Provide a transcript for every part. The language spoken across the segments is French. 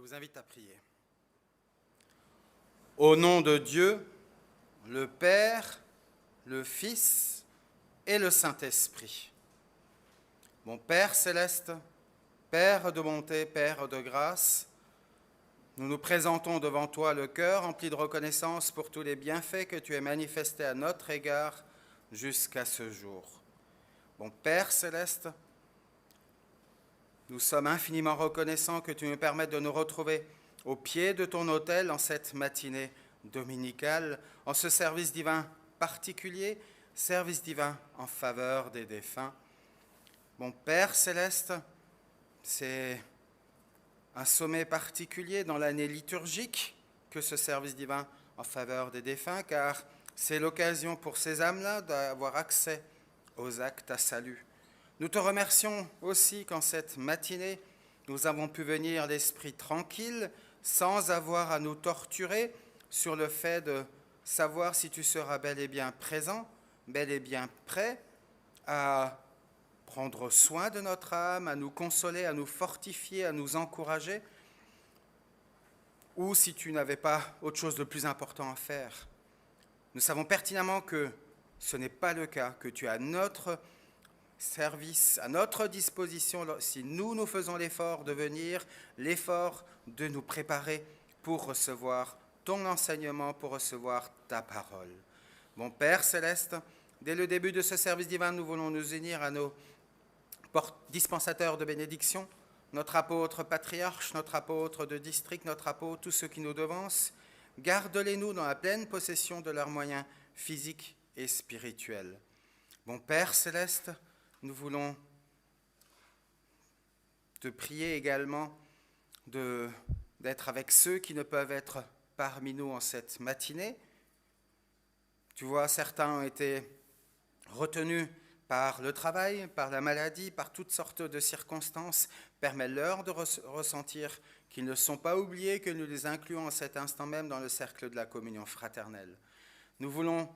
vous invite à prier. Au nom de Dieu, le Père, le Fils et le Saint-Esprit. Mon Père céleste, Père de bonté, Père de grâce, nous nous présentons devant toi le cœur rempli de reconnaissance pour tous les bienfaits que tu as manifestés à notre égard jusqu'à ce jour. Mon Père céleste, nous sommes infiniment reconnaissants que tu nous permettes de nous retrouver au pied de ton autel en cette matinée dominicale, en ce service divin particulier, service divin en faveur des défunts. Mon Père céleste, c'est un sommet particulier dans l'année liturgique que ce service divin en faveur des défunts, car c'est l'occasion pour ces âmes-là d'avoir accès aux actes à salut. Nous te remercions aussi qu'en cette matinée, nous avons pu venir l'esprit tranquille, sans avoir à nous torturer sur le fait de savoir si tu seras bel et bien présent, bel et bien prêt à prendre soin de notre âme, à nous consoler, à nous fortifier, à nous encourager, ou si tu n'avais pas autre chose de plus important à faire. Nous savons pertinemment que ce n'est pas le cas, que tu as notre service à notre disposition si nous faisons l'effort de venir, l'effort de nous préparer pour recevoir ton enseignement, pour recevoir ta parole. Mon Père céleste, dès le début de ce service divin, nous voulons nous unir à nos dispensateurs de bénédiction, notre apôtre patriarche, notre apôtre de district, notre apôtre, tous ceux qui nous devancent. Garde-les-nous dans la pleine possession de leurs moyens physiques et spirituels. Mon Père céleste, nous voulons te prier également d'être avec ceux qui ne peuvent être parmi nous en cette matinée. Tu vois, certains ont été retenus par le travail, par la maladie, par toutes sortes de circonstances. Permets-leur de ressentir qu'ils ne sont pas oubliés, que nous les incluons en cet instant même dans le cercle de la communion fraternelle. Nous voulons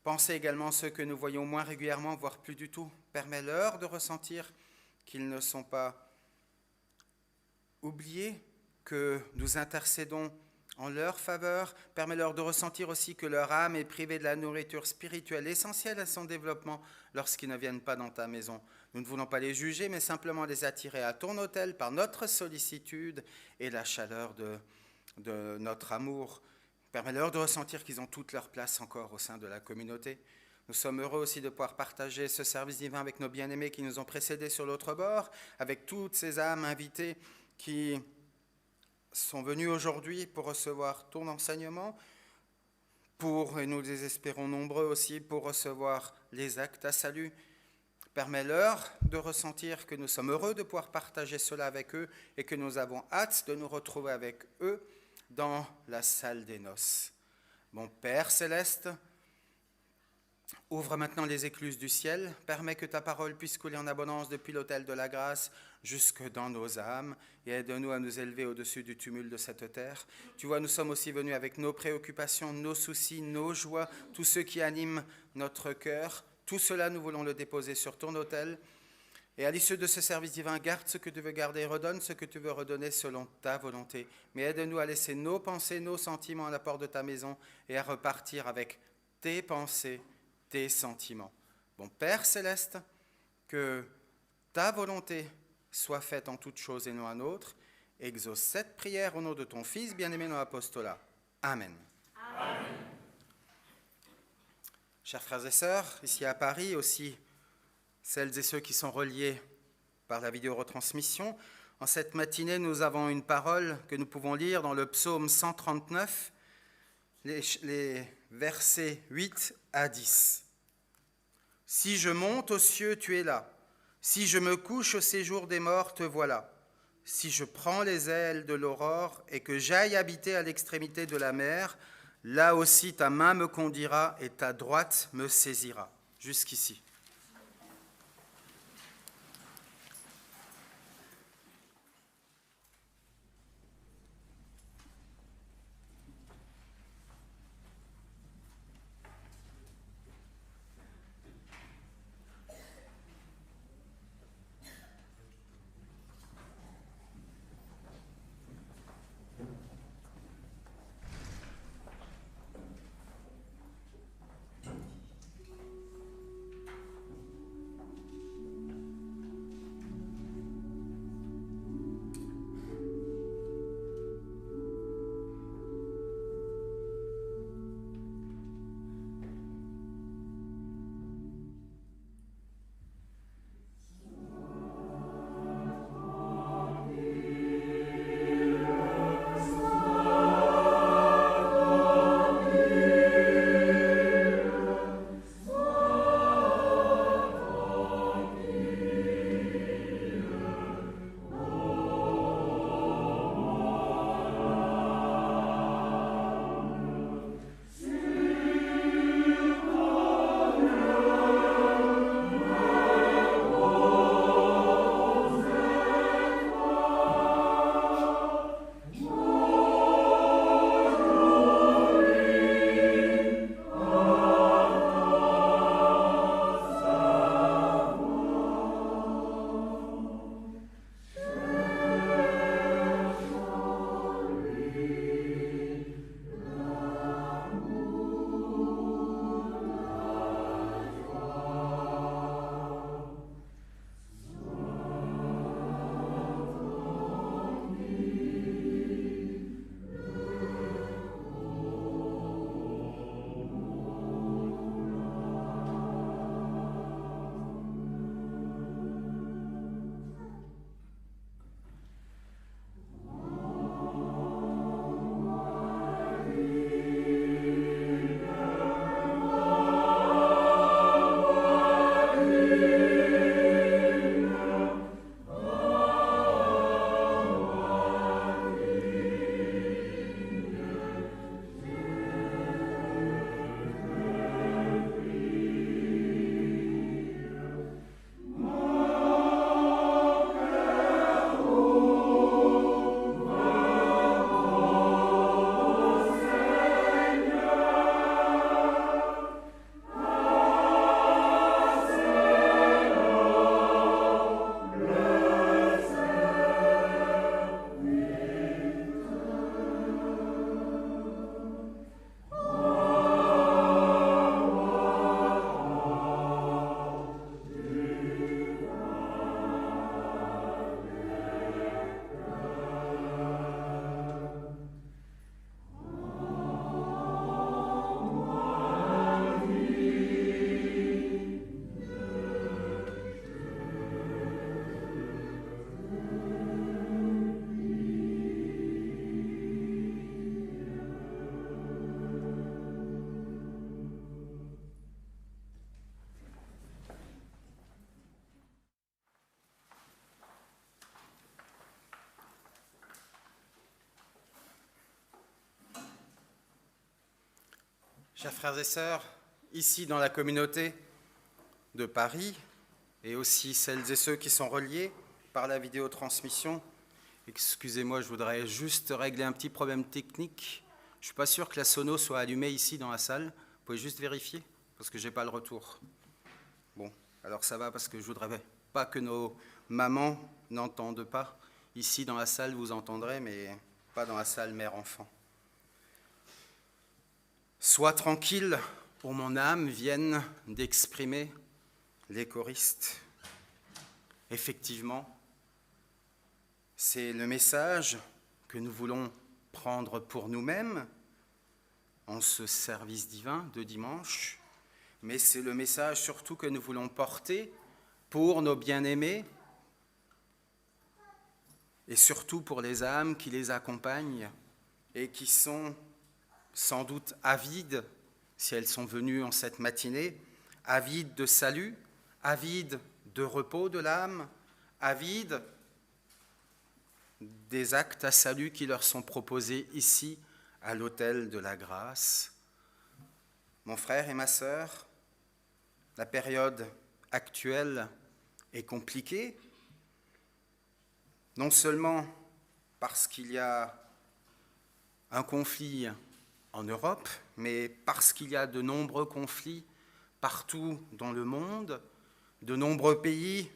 penser également ceux que nous voyons moins régulièrement, voire plus du tout. Permets-leur de ressentir qu'ils ne sont pas oubliés, que nous intercédons en leur faveur. Permets-leur de ressentir aussi que leur âme est privée de la nourriture spirituelle essentielle à son développement lorsqu'ils ne viennent pas dans ta maison. Nous ne voulons pas les juger, mais simplement les attirer à ton autel par notre sollicitude et la chaleur de notre amour. Permets-leur de ressentir qu'ils ont toute leur place encore au sein de la communauté. Nous sommes heureux aussi de pouvoir partager ce service divin avec nos bien-aimés qui nous ont précédés sur l'autre bord, avec toutes ces âmes invitées qui sont venues aujourd'hui pour recevoir ton enseignement, et nous les espérons nombreux aussi, pour recevoir les actes à salut. Permets-leur de ressentir que nous sommes heureux de pouvoir partager cela avec eux et que nous avons hâte de nous retrouver avec eux dans la salle des noces. Mon Père céleste, ouvre maintenant les écluses du ciel, permets que ta parole puisse couler en abondance depuis l'autel de la grâce jusque dans nos âmes et aide-nous à nous élever au-dessus du tumulte de cette terre. Tu vois, nous sommes aussi venus avec nos préoccupations, nos soucis, nos joies, tout ce qui anime notre cœur. Tout cela, nous voulons le déposer sur ton autel. Et à l'issue de ce service divin, garde ce que tu veux garder, redonne ce que tu veux redonner selon ta volonté. Mais aide-nous à laisser nos pensées, nos sentiments à la porte de ta maison et à repartir avec tes pensées, tes sentiments. Mon Père céleste, que ta volonté soit faite en toutes choses et non en autre. Exauce cette prière au nom de ton Fils bien-aimé dans l'apostolat. Amen. Amen. Chers frères et sœurs, ici à Paris aussi, celles et ceux qui sont reliés par la vidéo-retransmission. En cette matinée, nous avons une parole que nous pouvons lire dans le psaume 139, les versets 8 à 10. « Si je monte aux cieux, tu es là. Si je me couche au séjour des morts, te voilà. Si je prends les ailes de l'aurore et que j'aille habiter à l'extrémité de la mer, là aussi ta main me conduira et ta droite me saisira. » Jusqu'ici. Chers frères et sœurs, ici dans la communauté de Paris, et aussi celles et ceux qui sont reliés par la vidéotransmission, excusez-moi, je voudrais juste régler un petit problème technique. Je ne suis pas sûr que la sono soit allumée ici dans la salle. Vous pouvez juste vérifier, parce que je n'ai pas le retour. Bon, alors ça va, parce que je ne voudrais pas que nos mamans n'entendent pas. Ici dans la salle, vous entendrez, mais pas dans la salle mère-enfant. Sois tranquille, pour mon âme, viennent d'exprimer les choristes. Effectivement, c'est le message que nous voulons prendre pour nous-mêmes en ce service divin de dimanche, mais c'est le message surtout que nous voulons porter pour nos bien-aimés et surtout pour les âmes qui les accompagnent et qui sont sans doute avides, si elles sont venues en cette matinée, avides de salut, avides de repos de l'âme, avides des actes à salut qui leur sont proposés ici, à l'autel de la grâce. Mon frère et ma sœur, la période actuelle est compliquée, non seulement parce qu'il y a un conflit en Europe, mais parce qu'il y a de nombreux conflits partout dans le monde, de nombreux pays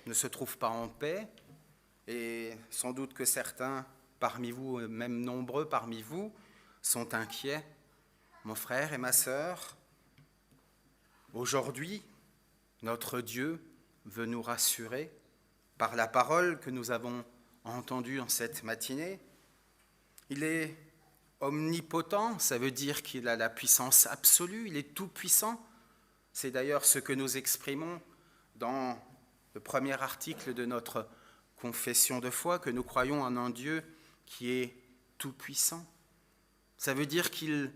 ne se trouvent pas en paix, et sans doute que certains parmi vous, même nombreux parmi vous, sont inquiets. Mon frère et ma sœur, aujourd'hui, notre Dieu veut nous rassurer par la parole que nous avons entendue en cette matinée. Il est omnipotent, ça veut dire qu'il a la puissance absolue, il est tout-puissant. C'est d'ailleurs ce que nous exprimons dans le premier article de notre confession de foi, que nous croyons en un Dieu qui est tout-puissant. Ça veut dire qu'il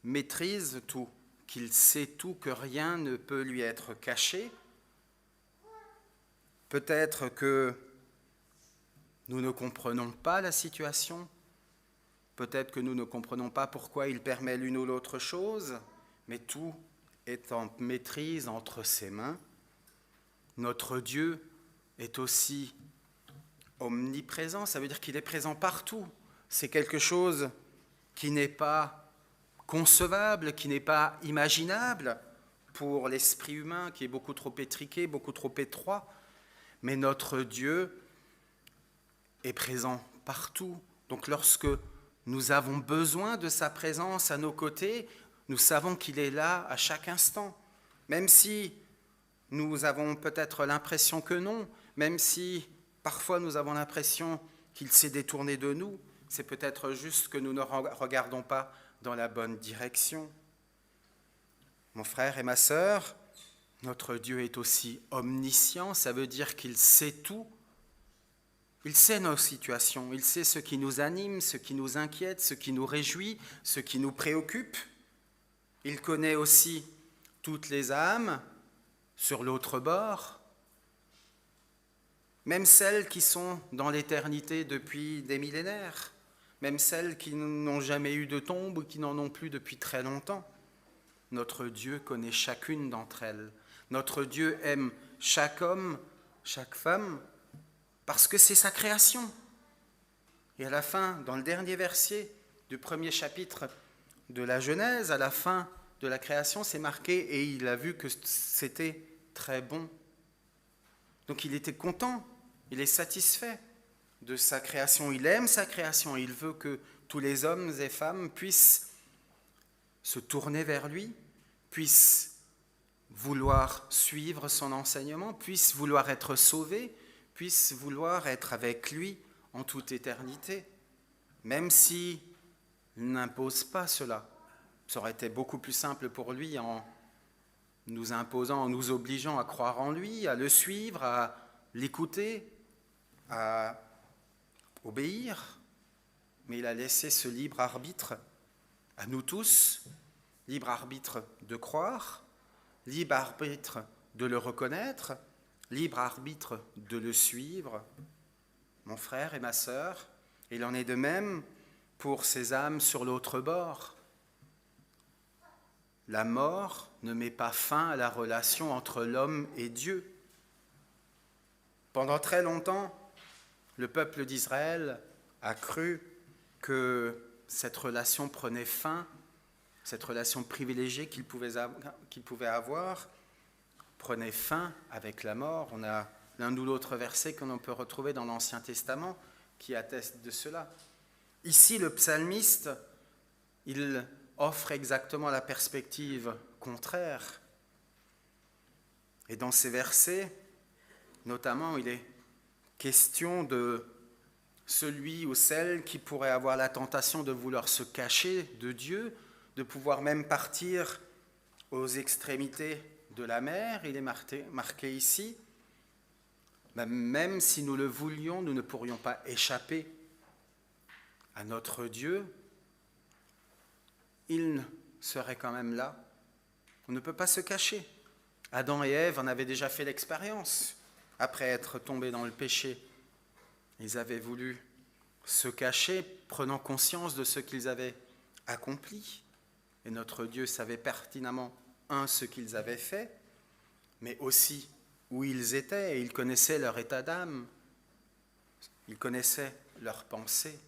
maîtrise tout, qu'il sait tout, que rien ne peut lui être caché. Peut-être que nous ne comprenons pas la situation, peut-être que nous ne comprenons pas pourquoi il permet l'une ou l'autre chose, mais tout est en maîtrise entre ses mains. Notre Dieu est aussi omniprésent, ça veut dire qu'il est présent partout. C'est quelque chose qui n'est pas concevable, qui n'est pas imaginable pour l'esprit humain, qui est beaucoup trop étriqué, beaucoup trop étroit. Mais notre Dieu est présent partout. Donc lorsque nous avons besoin de sa présence à nos côtés, nous savons qu'il est là à chaque instant. Même si nous avons peut-être l'impression que non, même si parfois nous avons l'impression qu'il s'est détourné de nous, c'est peut-être juste que nous ne regardons pas dans la bonne direction. Mon frère et ma sœur, notre Dieu est aussi omniscient, ça veut dire qu'il sait tout. Il sait nos situations, il sait ce qui nous anime, ce qui nous inquiète, ce qui nous réjouit, ce qui nous préoccupe. Il connaît aussi toutes les âmes sur l'autre bord, même celles qui sont dans l'éternité depuis des millénaires, même celles qui n'ont jamais eu de tombe ou qui n'en ont plus depuis très longtemps. Notre Dieu connaît chacune d'entre elles. Notre Dieu aime chaque homme, chaque femme, parce que c'est sa création. Et à la fin, dans le dernier verset du premier chapitre de la Genèse, à la fin de la création, c'est marqué « Et il a vu que c'était très bon ». Donc il était content, il est satisfait de sa création, il aime sa création, il veut que tous les hommes et femmes puissent se tourner vers lui, puissent vouloir suivre son enseignement, puissent vouloir être sauvés, puissent vouloir être avec lui en toute éternité, même s'il n'impose pas cela. Ça aurait été beaucoup plus simple pour lui en nous imposant, en nous obligeant à croire en lui, à le suivre, à l'écouter, à obéir. Mais il a laissé ce libre arbitre à nous tous, libre arbitre de croire, libre arbitre de le reconnaître, libre arbitre de le suivre. Mon frère et ma sœur, il en est de même pour ces âmes sur l'autre bord. la mort ne met pas fin à la relation entre l'homme et Dieu. Pendant très longtemps, le peuple d'Israël a cru que cette relation prenait fin, cette relation privilégiée qu'il pouvait avoir, prenait fin avec la mort. On a l'un ou l'autre verset que l'on peut retrouver dans l'Ancien Testament qui atteste de cela. Ici, le psalmiste, il offre exactement la perspective contraire. Et dans ces versets, notamment, il est question de celui ou celle qui pourrait avoir la tentation de vouloir se cacher de Dieu, de pouvoir même partir aux extrémités de la mer. Il est marqué ici. Même si nous le voulions, nous ne pourrions pas échapper à notre Dieu. Il serait quand même là. On ne peut pas se cacher. Adam et Ève en avaient déjà fait l'expérience. Après être tombés dans le péché, ils avaient voulu se cacher, prenant conscience de ce qu'ils avaient accompli. Et notre Dieu savait pertinemment, ce qu'ils avaient fait, mais aussi où ils étaient, et il connaissait leur état d'âme, il connaissait leurs pensées.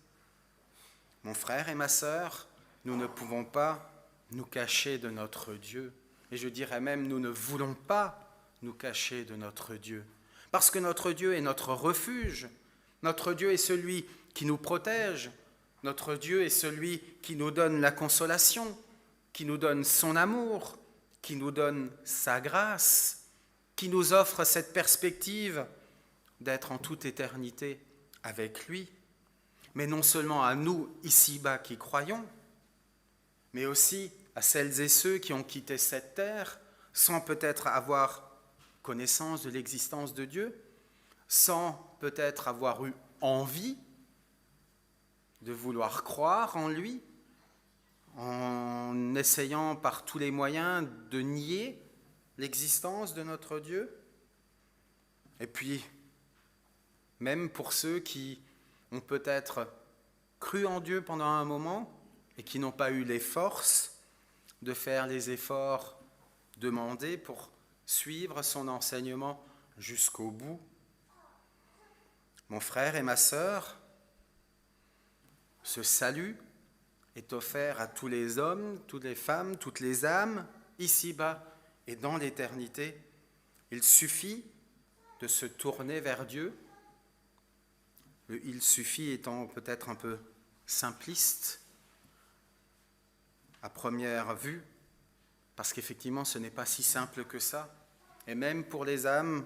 Mon frère et ma sœur, nous ne pouvons pas nous cacher de notre Dieu. Et je dirais même, nous ne voulons pas nous cacher de notre Dieu. Parce que notre Dieu est notre refuge. Notre Dieu est celui qui nous protège. Notre Dieu est celui qui nous donne la consolation, qui nous donne son amour, qui nous donne sa grâce, qui nous offre cette perspective d'être en toute éternité avec lui. Mais non seulement à nous, ici-bas, qui croyons, mais aussi à celles et ceux qui ont quitté cette terre sans peut-être avoir connaissance de l'existence de Dieu, sans peut-être avoir eu envie de vouloir croire en lui, en essayant par tous les moyens de nier l'existence de notre Dieu. Et puis, même pour ceux qui ont peut-être cru en Dieu pendant un moment et qui n'ont pas eu les forces de faire les efforts demandés pour suivre son enseignement jusqu'au bout. Mon frère et ma sœur, ce salut est offert à tous les hommes, toutes les femmes, toutes les âmes, ici-bas et dans l'éternité. Il suffit de se tourner vers Dieu. Le « il suffit » étant peut-être un peu simpliste à première vue, parce qu'effectivement ce n'est pas si simple que ça. Et même pour les âmes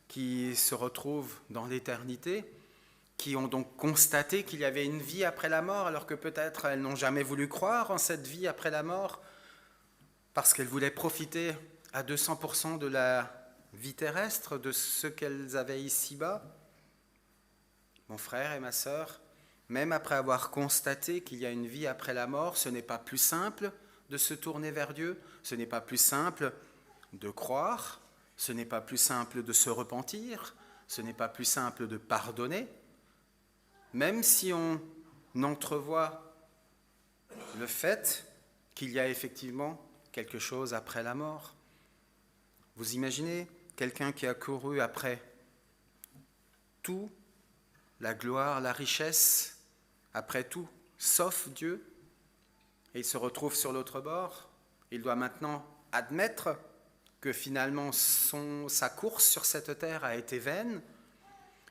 qui se retrouvent dans l'éternité, qui ont donc constaté qu'il y avait une vie après la mort, alors que peut-être elles n'ont jamais voulu croire en cette vie après la mort, parce qu'elles voulaient profiter à 200% de la vie terrestre, de ce qu'elles avaient ici-bas. Mon frère et ma sœur, même après avoir constaté qu'il y a une vie après la mort, ce n'est pas plus simple de se tourner vers Dieu, ce n'est pas plus simple de croire, ce n'est pas plus simple de se repentir, ce n'est pas plus simple de pardonner, même si on entrevoit le fait qu'il y a effectivement quelque chose après la mort. Vous imaginez quelqu'un qui a couru après tout, la gloire, la richesse, après tout, sauf Dieu, et il se retrouve sur l'autre bord. Il doit maintenant admettre que finalement sa course sur cette terre a été vaine.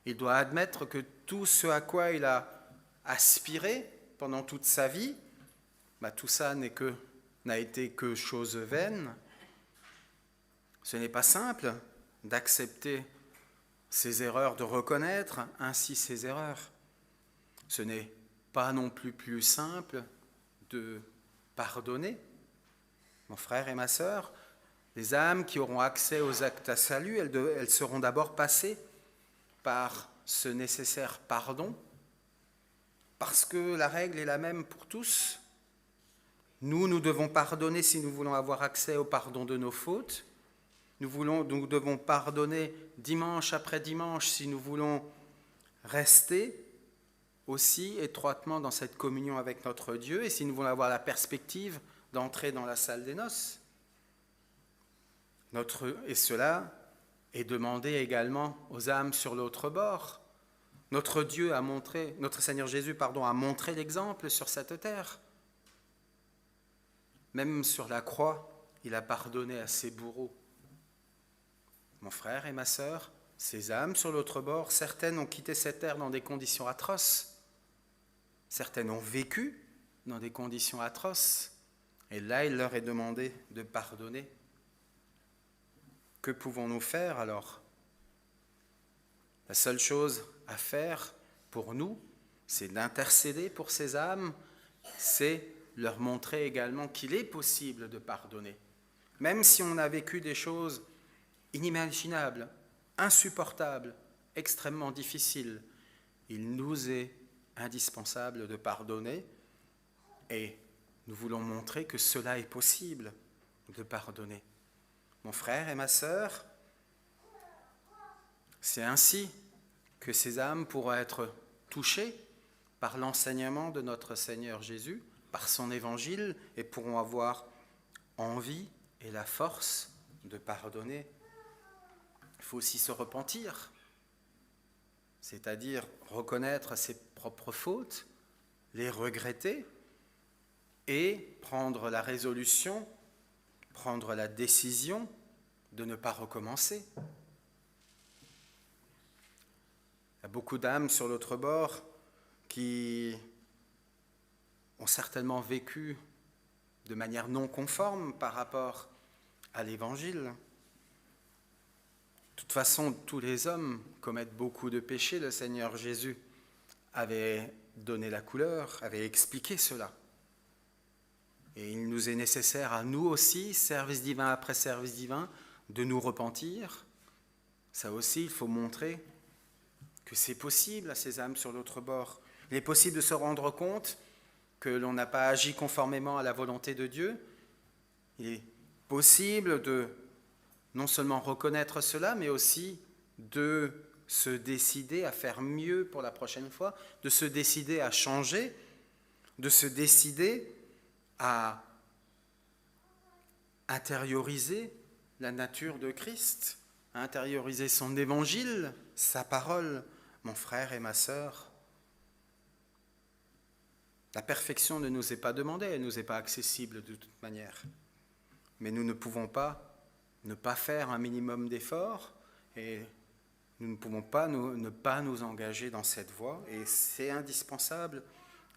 Il doit admettre que tout ce à quoi il a aspiré pendant toute sa vie, tout ça n'a été que chose vaine. Ce n'est pas simple d'accepter ses erreurs, de reconnaître ainsi ses erreurs. Ce n'est pas non plus simple de pardonner. Mon frère et ma sœur, les âmes qui auront accès aux actes à salut, elles seront d'abord passées par ce nécessaire pardon, parce que la règle est la même pour tous. Nous devons pardonner si nous voulons avoir accès au pardon de nos fautes. Nous devons pardonner dimanche après dimanche si nous voulons rester aussi étroitement dans cette communion avec notre Dieu et si nous voulons avoir la perspective d'entrer dans la salle des noces. Et cela est demandé également aux âmes sur l'autre bord. Notre Seigneur Jésus, a montré l'exemple sur cette terre. Même sur la croix, il a pardonné à ses bourreaux. Mon frère et ma sœur, ces âmes sur l'autre bord, certaines ont quitté cette terre dans des conditions atroces. Certaines ont vécu dans des conditions atroces. Et là, il leur est demandé de pardonner. Que pouvons-nous faire alors ? La seule chose à faire pour nous, c'est d'intercéder pour ces âmes, c'est leur montrer également qu'il est possible de pardonner. Même si on a vécu des choses inimaginables, insupportables, extrêmement difficiles, il nous est indispensable de pardonner et nous voulons montrer que cela est possible de pardonner. Mon frère et ma sœur, c'est ainsi que ces âmes pourront être touchées par l'enseignement de notre Seigneur Jésus, par son évangile, et pourront avoir envie et la force de pardonner. Il faut aussi se repentir, c'est-à-dire reconnaître ses propres fautes, les regretter et prendre la résolution, prendre la décision de ne pas recommencer. Il y a beaucoup d'âmes sur l'autre bord qui ont certainement vécu de manière non conforme par rapport à l'Évangile. De toute façon, tous les hommes commettent beaucoup de péchés. Le Seigneur Jésus avait donné la couleur, avait expliqué cela. Et il nous est nécessaire à nous aussi, service divin après service divin, de nous repentir. Ça aussi, il faut montrer que c'est possible à ces âmes sur l'autre bord. Il est possible de se rendre compte que l'on n'a pas agi conformément à la volonté de Dieu. Il est possible de non seulement reconnaître cela, mais aussi de se décider à faire mieux pour la prochaine fois, de se décider à changer, de se décider à intérioriser la nature de Christ, à intérioriser son évangile, sa parole. Mon frère et ma sœur, la perfection ne nous est pas demandée, elle ne nous est pas accessible de toute manière. Mais nous ne pouvons pas ne pas faire un minimum d'efforts et nous ne pouvons pas ne pas nous engager dans cette voie. Et c'est indispensable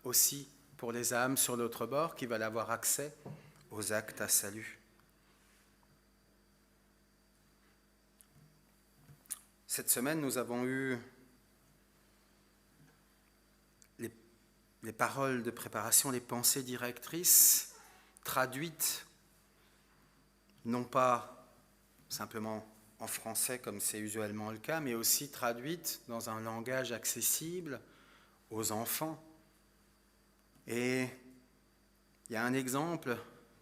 aussi pour les âmes sur l'autre bord qui veulent avoir accès aux actes à salut. Cette semaine, nous avons eu les paroles de préparation, les pensées directrices traduites, non pas simplement en français comme c'est usuellement le cas, mais aussi traduites dans un langage accessible aux enfants. Et il y a un exemple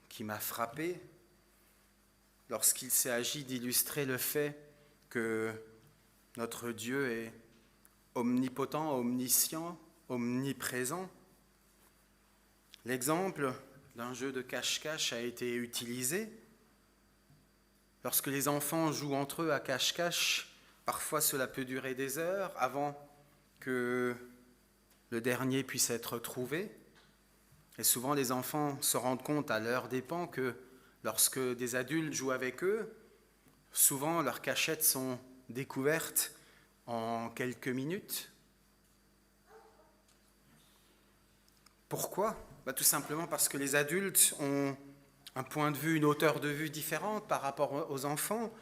qui m'a frappé lorsqu'il s'est agi d'illustrer le fait que notre Dieu est omnipotent, omniscient, omniprésent. L'exemple d'un jeu de cache-cache a été utilisé. Lorsque les enfants jouent entre eux à cache-cache, parfois cela peut durer des heures avant que le dernier puisse être trouvé. Et souvent les enfants se rendent compte à leurs dépens que lorsque des adultes jouent avec eux, souvent leurs cachettes sont découvertes en quelques minutes. Pourquoi ? Tout simplement parce que les adultes ont un point de vue, une hauteur de vue différente par rapport aux enfants.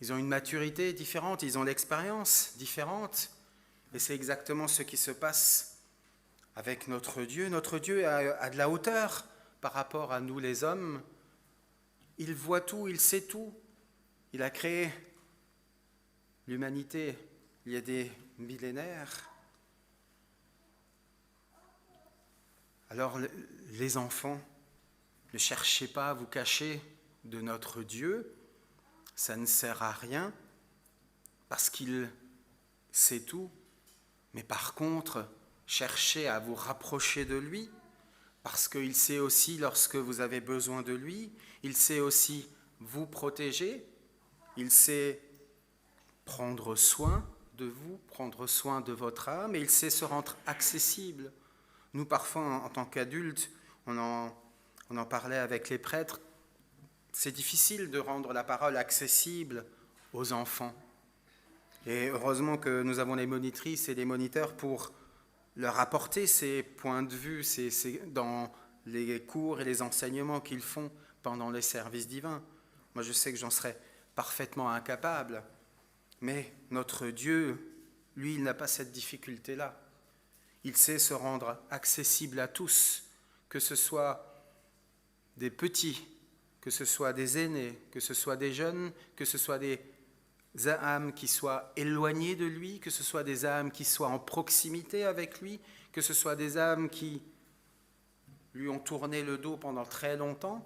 Ils ont une maturité différente, ils ont l'expérience différente. Et c'est exactement ce qui se passe avec notre Dieu. Notre Dieu a de la hauteur par rapport à nous les hommes. Il voit tout, il sait tout. Il a créé l'humanité il y a des millénaires. Alors les enfants, ne cherchez pas à vous cacher de notre Dieu, ça ne sert à rien parce qu'il sait tout. Mais par contre, cherchez à vous rapprocher de lui parce qu'il sait aussi lorsque vous avez besoin de lui, il sait aussi vous protéger, il sait prendre soin de vous, prendre soin de votre âme, et il sait se rendre accessible. Nous, parfois, en tant qu'adultes, on en parlait avec les prêtres, c'est difficile de rendre la parole accessible aux enfants. Et heureusement que nous avons les monitrices et les moniteurs pour leur apporter ces points de vue dans les cours et les enseignements qu'ils font pendant les services divins. Moi, je sais que j'en serais parfaitement incapable, mais notre Dieu, lui, il n'a pas cette difficulté-là. Il sait se rendre accessible à tous, que ce soit des petits, que ce soit des aînés, que ce soit des jeunes, que ce soit des âmes qui soient éloignées de lui, que ce soit des âmes qui soient en proximité avec lui, que ce soit des âmes qui lui ont tourné le dos pendant très longtemps,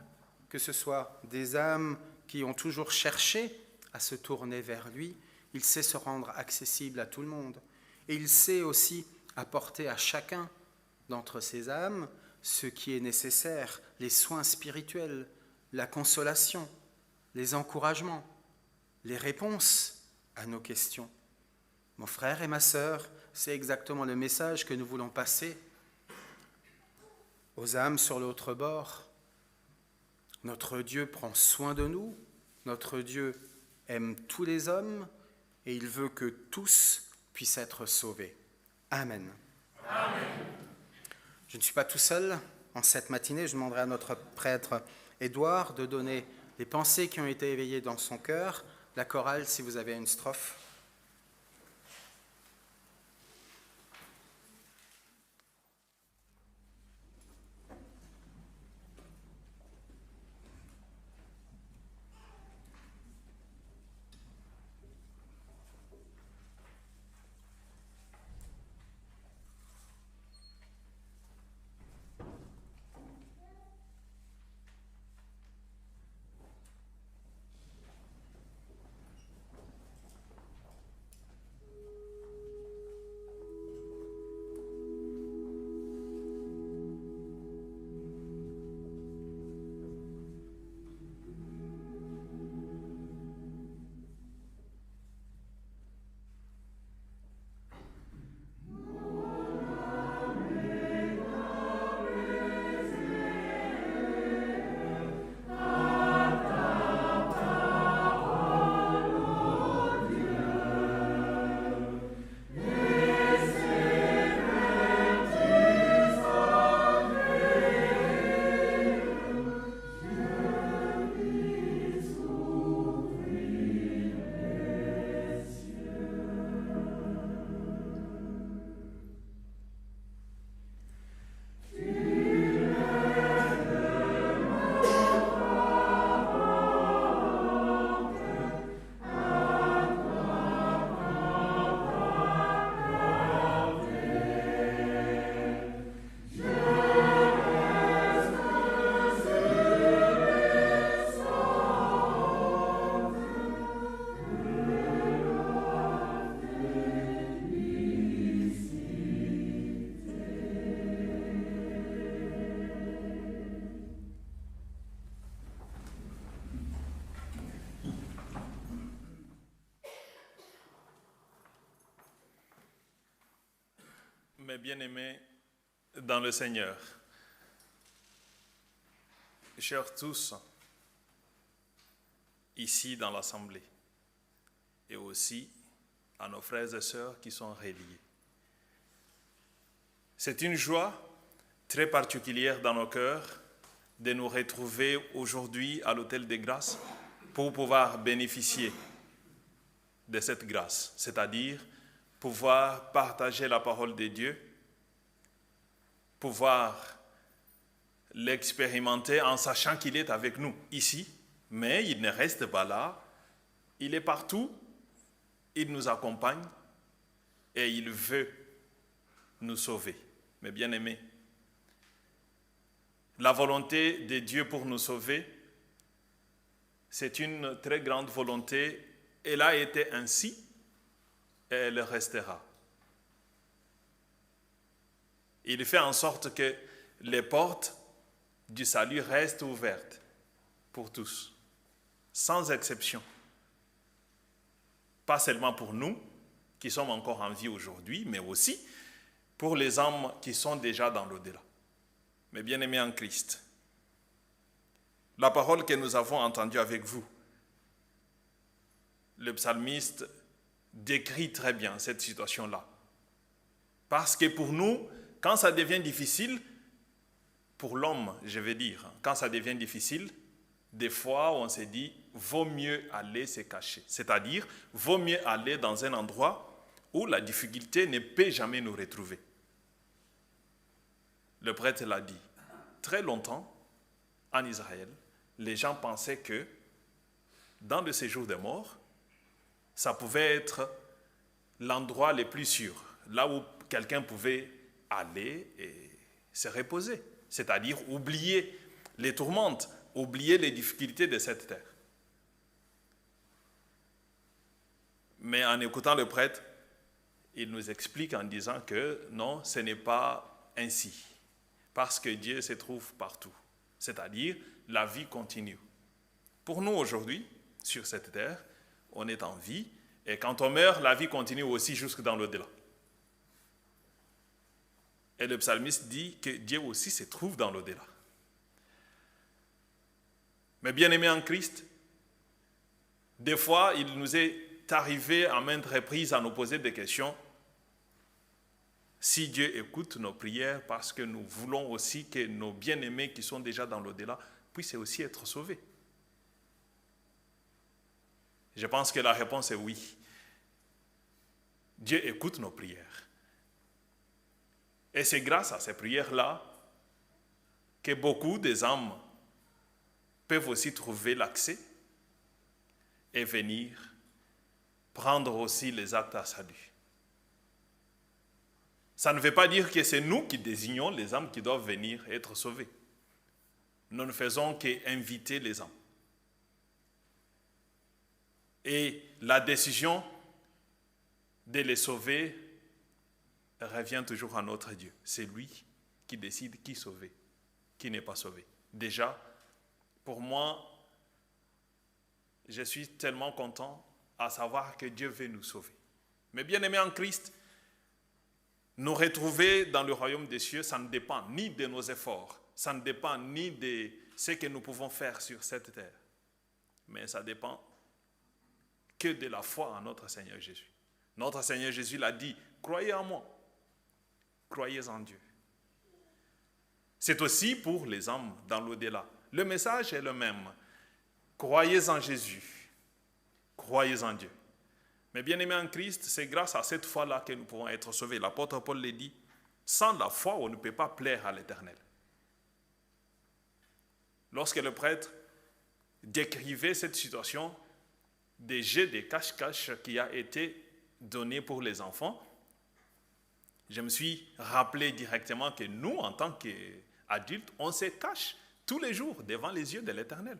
que ce soit des âmes qui ont toujours cherché à se tourner vers lui. Il sait se rendre accessible à tout le monde. Et il sait aussi apporter à chacun d'entre ces âmes ce qui est nécessaire, les soins spirituels, la consolation, les encouragements, les réponses à nos questions. Mon frère et ma sœur, c'est exactement le message que nous voulons passer aux âmes sur l'autre bord. Notre Dieu prend soin de nous, notre Dieu aime tous les hommes et il veut que tous puissent être sauvés. Amen. Amen. Je ne suis pas tout seul en cette matinée, je demanderai à notre prêtre Édouard de donner les pensées qui ont été éveillées dans son cœur. La chorale, si vous avez une strophe. Mes bien-aimés dans le Seigneur, chers tous, ici dans l'Assemblée, et aussi à nos frères et sœurs qui sont reliés. C'est une joie très particulière dans nos cœurs de nous retrouver aujourd'hui à l'autel des grâces pour pouvoir bénéficier de cette grâce, c'est-à-dire pouvoir partager la parole de Dieu, pouvoir l'expérimenter en sachant qu'il est avec nous ici, mais il ne reste pas là, il est partout, il nous accompagne et il veut nous sauver. Mes bien-aimés, la volonté de Dieu pour nous sauver, c'est une très grande volonté, elle a été ainsi et elle restera. Il fait en sorte que les portes du salut restent ouvertes pour tous. sans exception. Pas seulement pour nous, qui sommes encore en vie aujourd'hui, mais aussi pour les âmes qui sont déjà dans l'au-delà. Mes bien-aimés en Christ, la parole que nous avons entendue avec vous, le psalmiste décrit très bien cette situation-là. Parce que pour nous, quand ça devient difficile, pour l'homme, je vais dire, quand ça devient difficile, des fois on se dit, vaut mieux aller se cacher. C'est-à-dire, vaut mieux aller dans un endroit où la difficulté ne peut jamais nous retrouver. Le prêtre l'a dit. Très longtemps, en Israël, les gens pensaient que dans le séjour des morts, ça pouvait être l'endroit le plus sûr, là où quelqu'un pouvait aller et se reposer, c'est-à-dire oublier les tourmentes, oublier les difficultés de cette terre. Mais en écoutant le prêtre, il nous explique en disant que non, ce n'est pas ainsi, parce que Dieu se trouve partout, c'est-à-dire la vie continue. Pour nous aujourd'hui, sur cette terre, on est en vie, et quand on meurt, la vie continue aussi jusque dans l'au-delà. Et le psalmiste dit que Dieu aussi se trouve dans l'au-delà. Mais bien-aimés en Christ, des fois, il nous est arrivé à maintes reprises à nous poser des questions. Si Dieu écoute nos prières, parce que nous voulons aussi que nos bien-aimés qui sont déjà dans l'au-delà puissent aussi être sauvés. Je pense que la réponse est oui. Dieu écoute nos prières. Et c'est grâce à ces prières-là que beaucoup des âmes peuvent aussi trouver l'accès et venir prendre aussi les actes à salut. Ça ne veut pas dire que c'est nous qui désignons les âmes qui doivent venir être sauvées. Nous ne faisons qu'inviter les âmes. Et la décision de les sauver revient toujours à notre Dieu. C'est lui qui décide qui sauver, qui n'est pas sauvé. Déjà, pour moi, je suis tellement content à savoir que Dieu veut nous sauver. Mais bien aimés en Christ, nous retrouver dans le royaume des cieux, ça ne dépend ni de nos efforts, ça ne dépend ni de ce que nous pouvons faire sur cette terre, mais ça dépend que de la foi en notre Seigneur Jésus. Notre Seigneur Jésus l'a dit, croyez en moi, croyez en Dieu. C'est aussi pour les âmes dans l'au-delà. Le message est le même. Croyez en Jésus, croyez en Dieu. Mais bien aimés en Christ, c'est grâce à cette foi-là que nous pouvons être sauvés. L'apôtre Paul le dit, sans la foi, on ne peut pas plaire à l'Éternel. Lorsque le prêtre décrivait cette situation des jets de cache-cache qui a été donné pour les enfants, je me suis rappelé directement que nous, en tant qu'adultes, on se cache tous les jours devant les yeux de l'Éternel.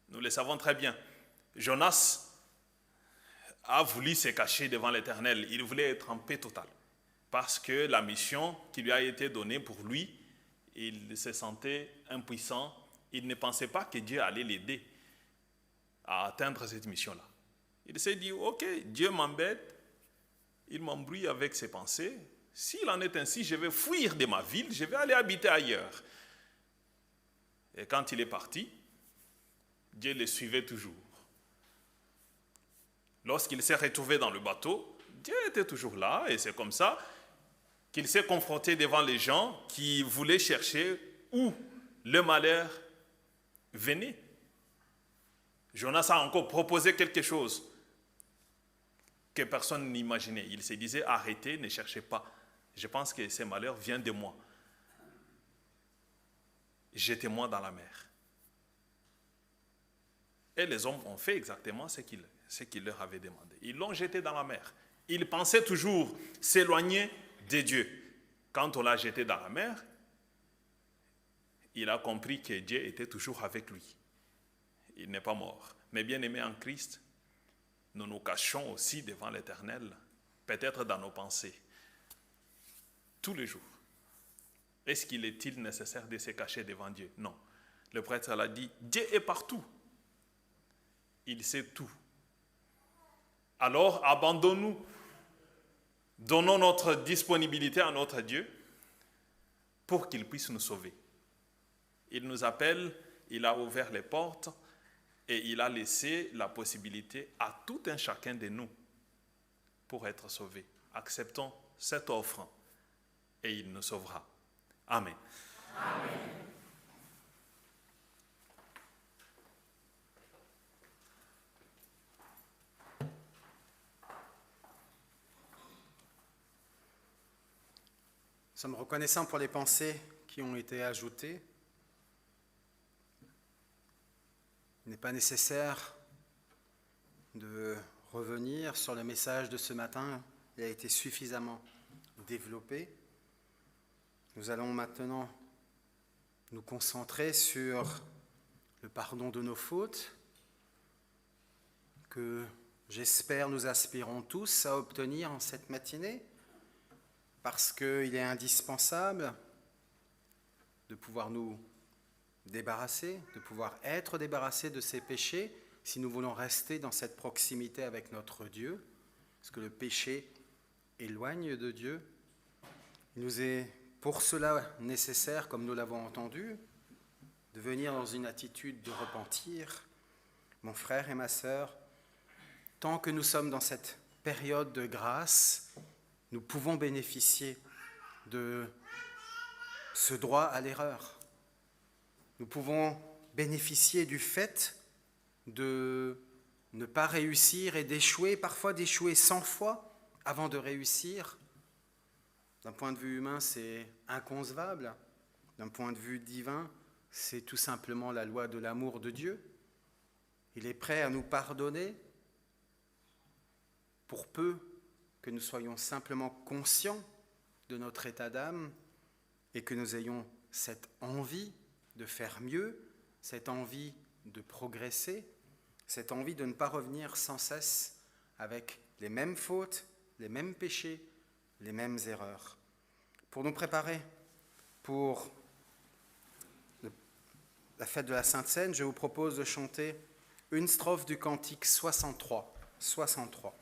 Nous le savons très bien. Jonas a voulu se cacher devant l'Éternel. Il voulait être en paix totale. Parce que la mission qui lui a été donnée pour lui, il se sentait impuissant. Il ne pensait pas que Dieu allait l'aider à atteindre cette mission-là. Il s'est dit, ok, Dieu m'embête, il m'embrouille avec ses pensées. S'il en est ainsi, je vais fuir de ma ville, je vais aller habiter ailleurs. Et quand il est parti, Dieu le suivait toujours. Lorsqu'il s'est retrouvé dans le bateau, Dieu était toujours là, et c'est comme ça qu'il s'est confronté devant les gens qui voulaient chercher où le malheur venait. Jonas a encore proposé quelque chose que personne n'imaginait. Il se disait, arrêtez, ne cherchez pas. Je pense que ces malheurs viennent de moi. Jetez-moi dans la mer. Et les hommes ont fait exactement ce qu'il leur avait demandé. Ils l'ont jeté dans la mer. Ils pensaient toujours s'éloigner de Dieu. Quand on l'a jeté dans la mer, il a compris que Dieu était toujours avec lui. Il n'est pas mort. Mais bien aimé en Christ, nous nous cachons aussi devant l'Éternel, peut-être dans nos pensées, tous les jours. Est-il nécessaire de se cacher devant Dieu? Non. Le prêtre l'a dit, Dieu est partout. Il sait tout. Alors, abandonnons-nous. Donnons notre disponibilité à notre Dieu pour qu'il puisse nous sauver. Il nous appelle, il a ouvert les portes et il a laissé la possibilité à tout un chacun de nous pour être sauvés. Acceptons cette offre et il nous sauvera. Amen. Amen. Nous sommes reconnaissants pour les pensées qui ont été ajoutées. Il n'est pas nécessaire de revenir sur le message de ce matin. Il a été suffisamment développé. Nous allons maintenant nous concentrer sur le pardon de nos fautes, que j'espère nous aspirons tous à obtenir en cette matinée, parce qu'il est indispensable de pouvoir nous débarrasser, de pouvoir être débarrassés de ces péchés si nous voulons rester dans cette proximité avec notre Dieu, parce que le péché éloigne de Dieu. Il nous est pour cela nécessaire, comme nous l'avons entendu, de venir dans une attitude de repentir. Mon frère et ma sœur, tant que nous sommes dans cette période de grâce, nous pouvons bénéficier de ce droit à l'erreur. Nous pouvons bénéficier du fait de ne pas réussir et d'échouer, parfois d'échouer 100 fois avant de réussir. D'un point de vue humain, c'est inconcevable. D'un point de vue divin, c'est tout simplement la loi de l'amour de Dieu. Il est prêt à nous pardonner pour peu que nous soyons simplement conscients de notre état d'âme et que nous ayons cette envie de faire mieux, cette envie de progresser, cette envie de ne pas revenir sans cesse avec les mêmes fautes, les mêmes péchés, les mêmes erreurs. Pour nous préparer pour la fête de la Sainte Seine, je vous propose de chanter une strophe du cantique 63. 63.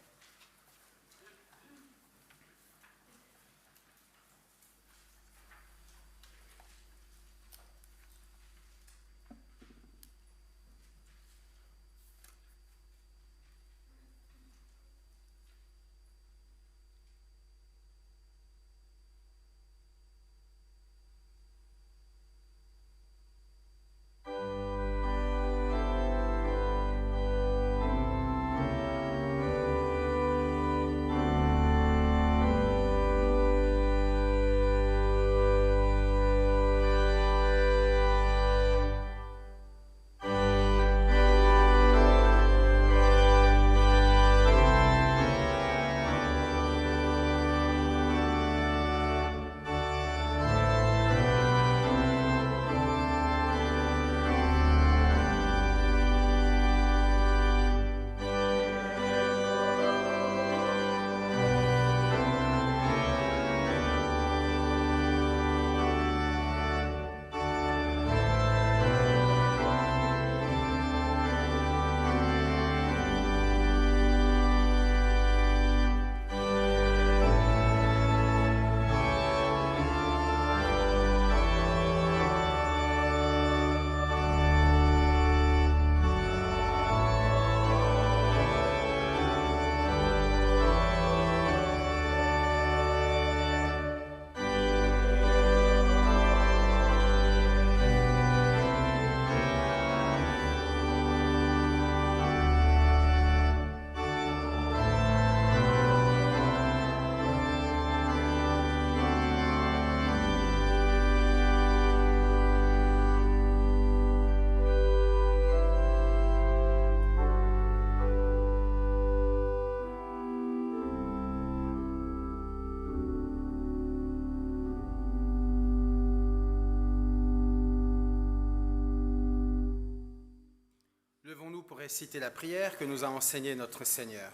Levons-nous pour réciter la prière que nous a enseignée notre Seigneur.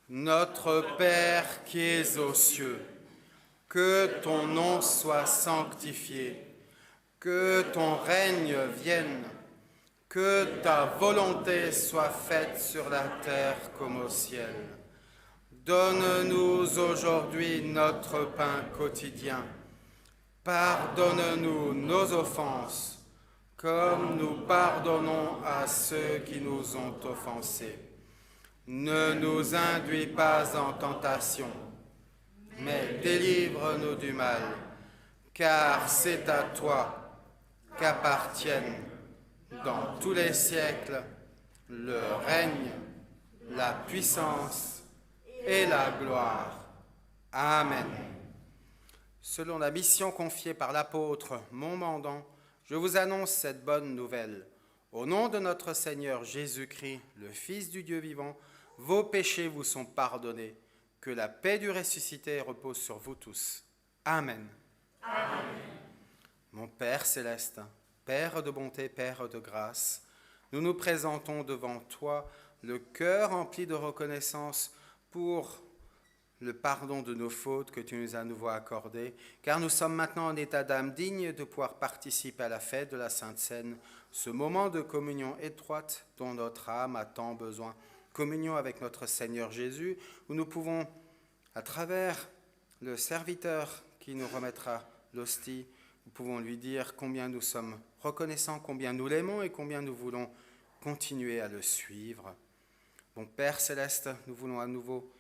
Notre Père qui es aux cieux, que ton nom soit sanctifié, Que ton règne vienne, que ta volonté soit faite sur la terre comme au ciel. Donne-nous aujourd'hui notre pain quotidien. Pardonne-nous nos offenses, comme nous pardonnons à ceux qui nous ont offensés. Ne nous induis pas en tentation, mais délivre-nous du mal, car c'est à toi qu'appartiennent dans tous les siècles le règne, la puissance et la gloire. Amen. Selon la mission confiée par l'apôtre mon mandant, je vous annonce cette bonne nouvelle. Au nom de notre Seigneur Jésus-Christ, le Fils du Dieu vivant, vos péchés vous sont pardonnés. Que la paix du ressuscité repose sur vous tous. Amen. Amen. Mon Père céleste, Père de bonté, Père de grâce, nous nous présentons devant toi, le cœur rempli de reconnaissance pour le pardon de nos fautes que tu nous as à nouveau accordé, car nous sommes maintenant en état d'âme digne de pouvoir participer à la fête de la Sainte Seine, ce moment de communion étroite dont notre âme a tant besoin. Communion avec notre Seigneur Jésus, où nous pouvons, à travers le serviteur qui nous remettra l'hostie, nous pouvons lui dire combien nous sommes reconnaissants, combien nous l'aimons et combien nous voulons continuer à le suivre. Bon Père céleste, nous voulons à nouveau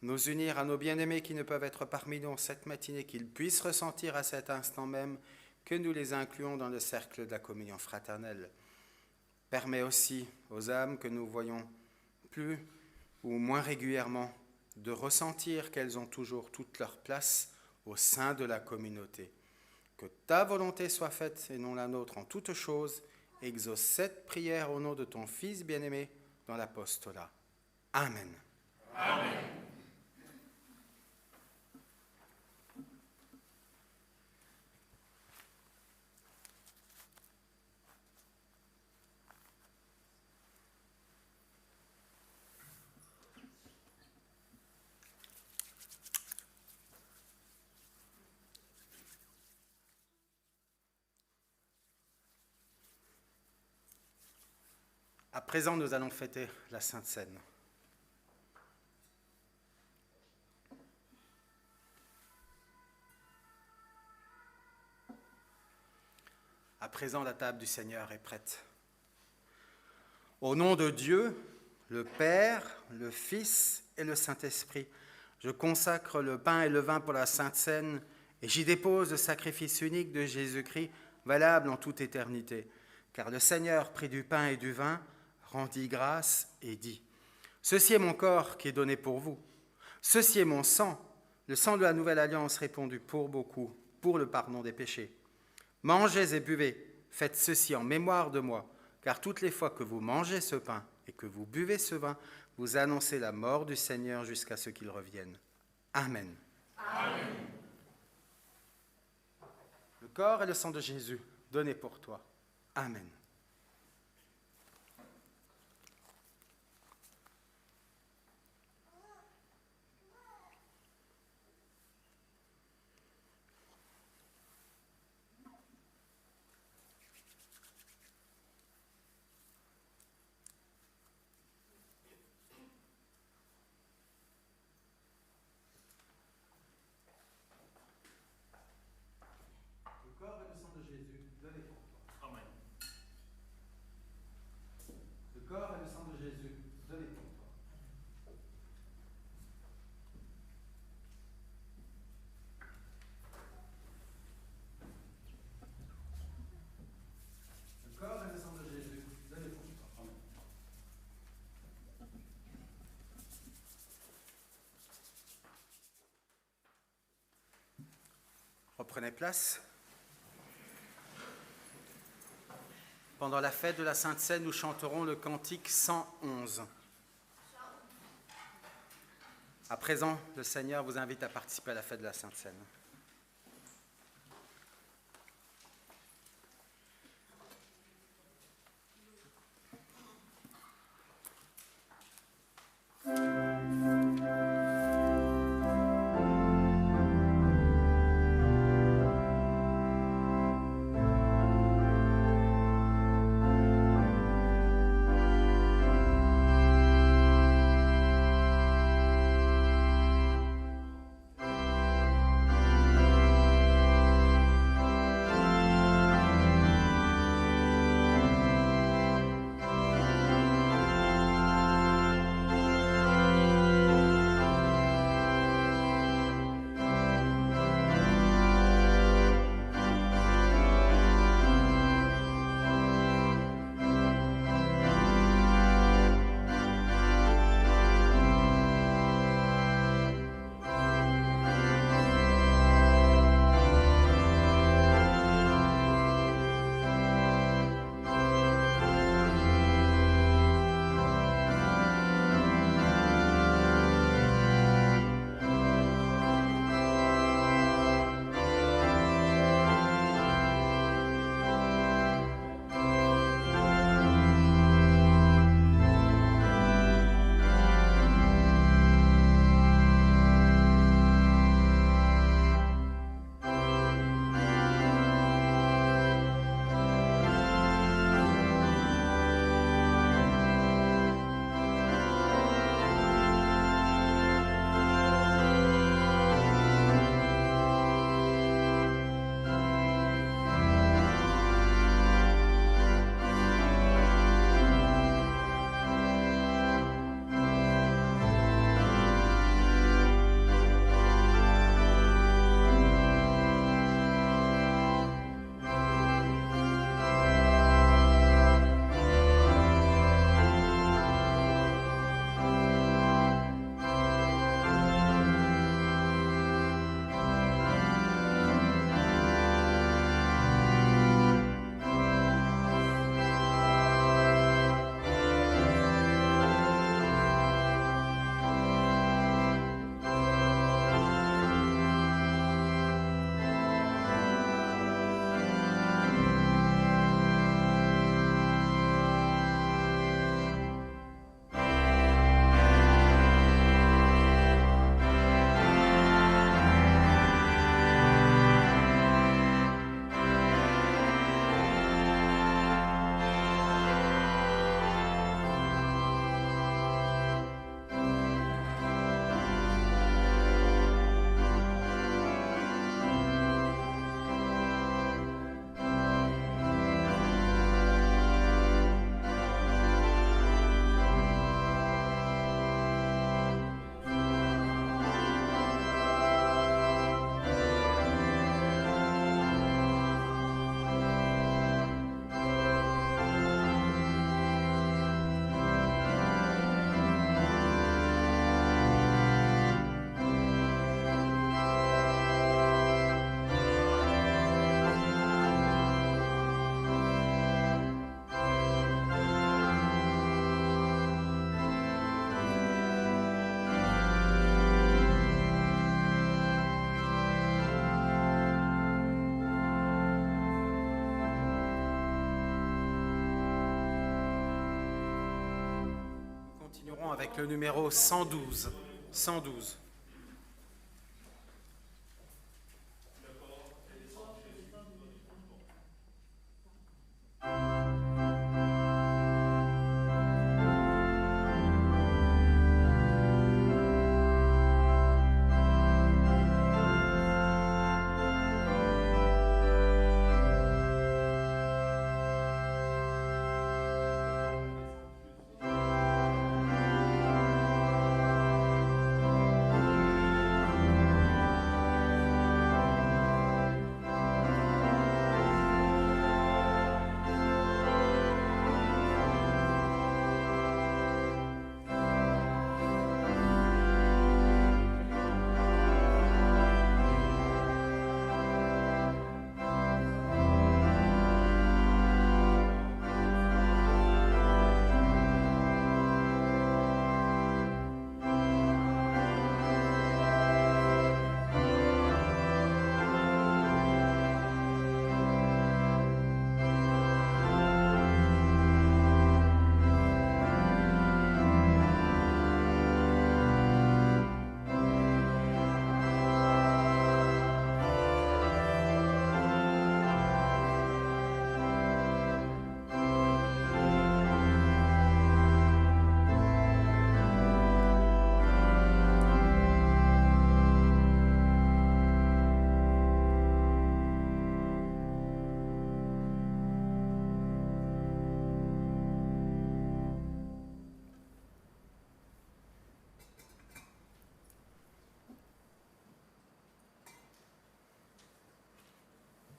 nous unir à nos bien-aimés qui ne peuvent être parmi nous cette matinée, qu'ils puissent ressentir à cet instant même que nous les incluons dans le cercle de la communion fraternelle. Permets aussi aux âmes que nous voyons plus ou moins régulièrement de ressentir qu'elles ont toujours toute leur place au sein de la communauté. Que ta volonté soit faite et non la nôtre en toutes choses. Exauce cette prière au nom de ton Fils bien-aimé dans l'apostolat. Amen. Amen. À présent, nous allons fêter la Sainte Seine. À présent, la table du Seigneur est prête. Au nom de Dieu, le Père, le Fils et le Saint-Esprit, je consacre le pain et le vin pour la Sainte Seine et j'y dépose le sacrifice unique de Jésus-Christ, valable en toute éternité. Car le Seigneur prit du pain et du vin, rendit grâce et dit : ceci est mon corps qui est donné pour vous. Ceci est mon sang, le sang de la nouvelle alliance répandu pour beaucoup, pour le pardon des péchés. Mangez et buvez, faites ceci en mémoire de moi, car toutes les fois que vous mangez ce pain et que vous buvez ce vin, vous annoncez la mort du Seigneur jusqu'à ce qu'il revienne. Amen. Amen. Le corps et le sang de Jésus, donnés pour toi. Amen. Reprenez place. Pendant la fête de la Sainte Seine, nous chanterons le cantique 111. À présent, le Seigneur vous invite à participer à la fête de la Sainte Seine. continuerons avec le numéro 112. 112.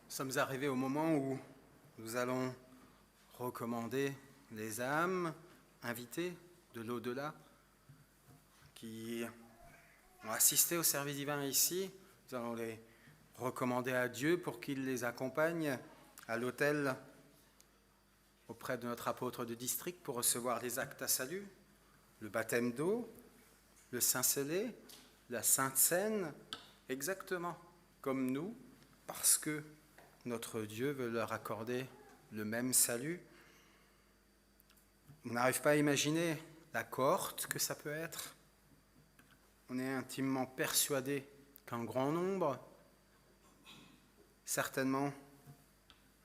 Nous sommes arrivés au moment où nous allons recommander les âmes invitées de l'au-delà qui ont assisté au service divin ici. Nous allons les recommander à Dieu pour qu'il les accompagne à l'autel auprès de notre apôtre de district pour recevoir les actes à salut, le baptême d'eau, le saint scellé, la sainte seine, exactement comme nous, parce que notre Dieu veut leur accorder le même salut. On n'arrive pas à imaginer la cohorte que ça peut être. On est intimement persuadé qu'un grand nombre, certainement,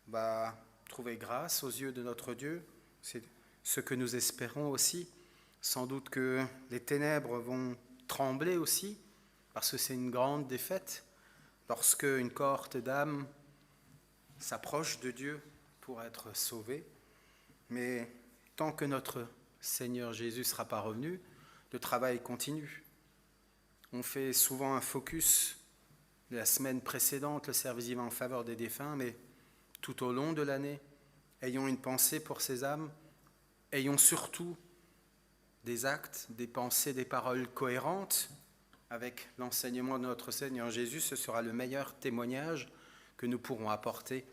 va trouver grâce aux yeux de notre Dieu. C'est ce que nous espérons aussi. Sans doute que les ténèbres vont trembler aussi, parce que c'est une grande défaite lorsque une cohorte d'âmes s'approche de Dieu pour être sauvée. Mais tant que notre Seigneur Jésus ne sera pas revenu, le travail continue. On fait souvent un focus la semaine précédente, le service divin en faveur des défunts, mais tout au long de l'année, ayons une pensée pour ces âmes, ayons surtout des actes, des pensées, des paroles cohérentes avec l'enseignement de notre Seigneur Jésus. Ce sera le meilleur témoignage que nous pourrons apporter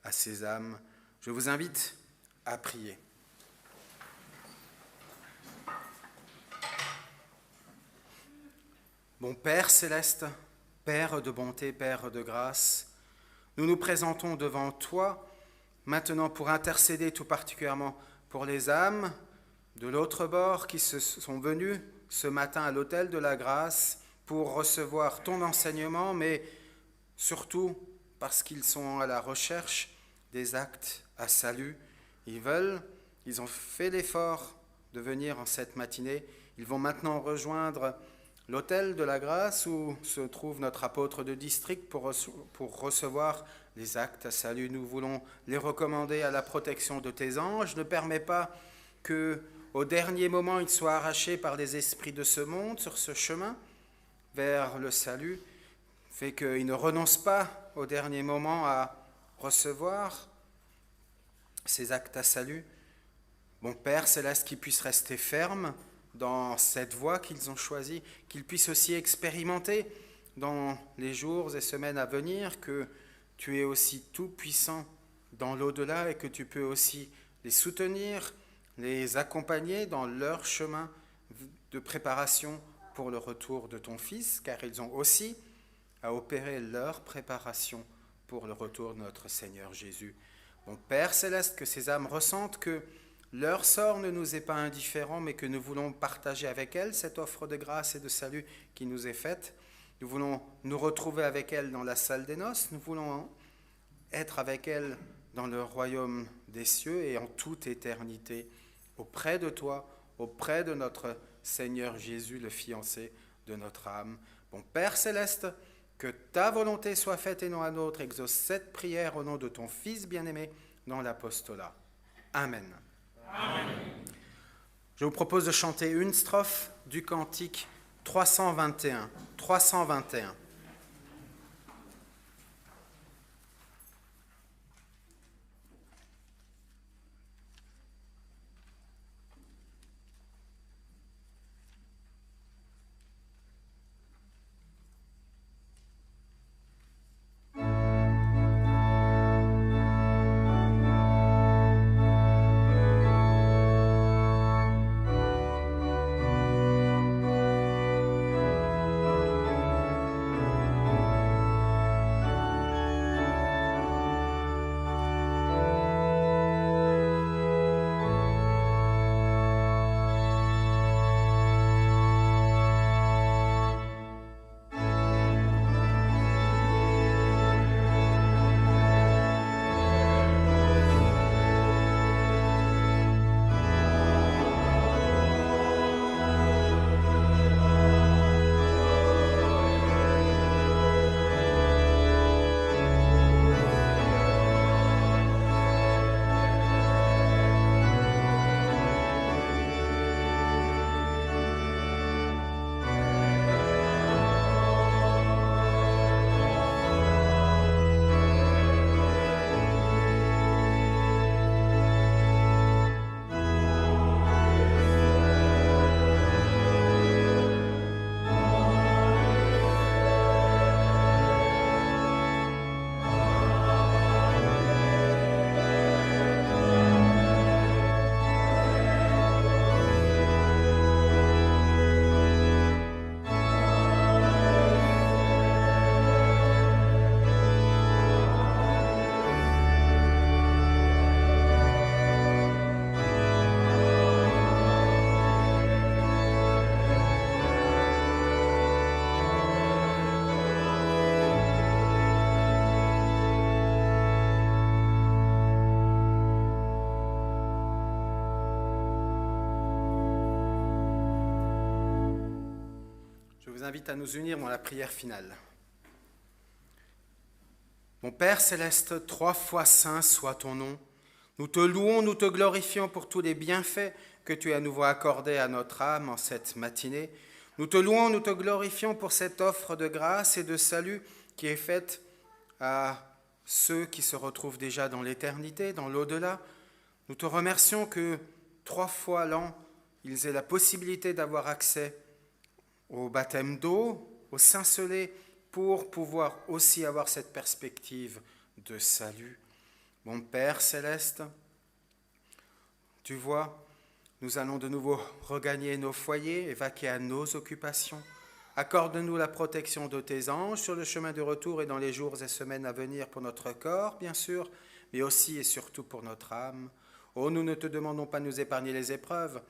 à ces âmes. Je vous invite à prier. Bon Père céleste, Père de bonté, Père de grâce, nous nous présentons devant toi maintenant pour intercéder tout particulièrement pour les âmes de l'autre bord qui se sont venues ce matin à l'autel de la grâce pour recevoir ton enseignement, mais surtout parce qu'ils sont à la recherche des actes à salut. Ils ont fait l'effort de venir en cette matinée. Ils vont maintenant rejoindre l'autel de la grâce où se trouve notre apôtre de district pour recevoir les actes à salut. Nous voulons les recommander à la protection de tes anges. Ne permets pas qu'au dernier moment, ils soient arrachés par les esprits de ce monde sur ce chemin vers le salut. Fait qu'ils ne renoncent pas au dernier moment à recevoir ces actes à salut. Mon Père céleste, qu'ils puissent rester fermes dans cette voie qu'ils ont choisie, qu'ils puissent aussi expérimenter dans les jours et semaines à venir que tu es aussi tout-puissant dans l'au-delà et que tu peux aussi les soutenir, les accompagner dans leur chemin de préparation pour le retour de ton Fils, car ils ont aussi à opérer leur préparation pour le retour de notre Seigneur Jésus. Mon Père céleste, que ces âmes ressentent que leur sort ne nous est pas indifférent, mais que nous voulons partager avec elles cette offre de grâce et de salut qui nous est faite. Nous voulons nous retrouver avec elles dans la salle des noces. Nous voulons être avec elles dans le royaume des cieux et en toute éternité, auprès de toi, auprès de notre Seigneur Jésus, le fiancé de notre âme. Mon Père céleste, que ta volonté soit faite et non la nôtre. Exauce cette prière au nom de ton Fils bien-aimé dans l'apostolat. Amen. Amen. Je vous propose de chanter une strophe du cantique 321. 321. Je vous invite à nous unir dans la prière finale. Mon Père céleste, 3 fois saint soit ton nom. Nous te louons, nous te glorifions pour tous les bienfaits que tu as à nouveau accordés à notre âme en cette matinée. Nous te louons, nous te glorifions pour cette offre de grâce et de salut qui est faite à ceux qui se retrouvent déjà dans l'éternité, dans l'au-delà. Nous te remercions que 3 fois l'an, ils aient la possibilité d'avoir accès au baptême d'eau, au Saint-Selé, pour pouvoir aussi avoir cette perspective de salut. Mon Père céleste, tu vois, nous allons de nouveau regagner nos foyers et vaquer à nos occupations. Accorde-nous la protection de tes anges sur le chemin de retour et dans les jours et semaines à venir pour notre corps, bien sûr, mais aussi et surtout pour notre âme. Oh, nous ne te demandons pas de nous épargner les épreuves,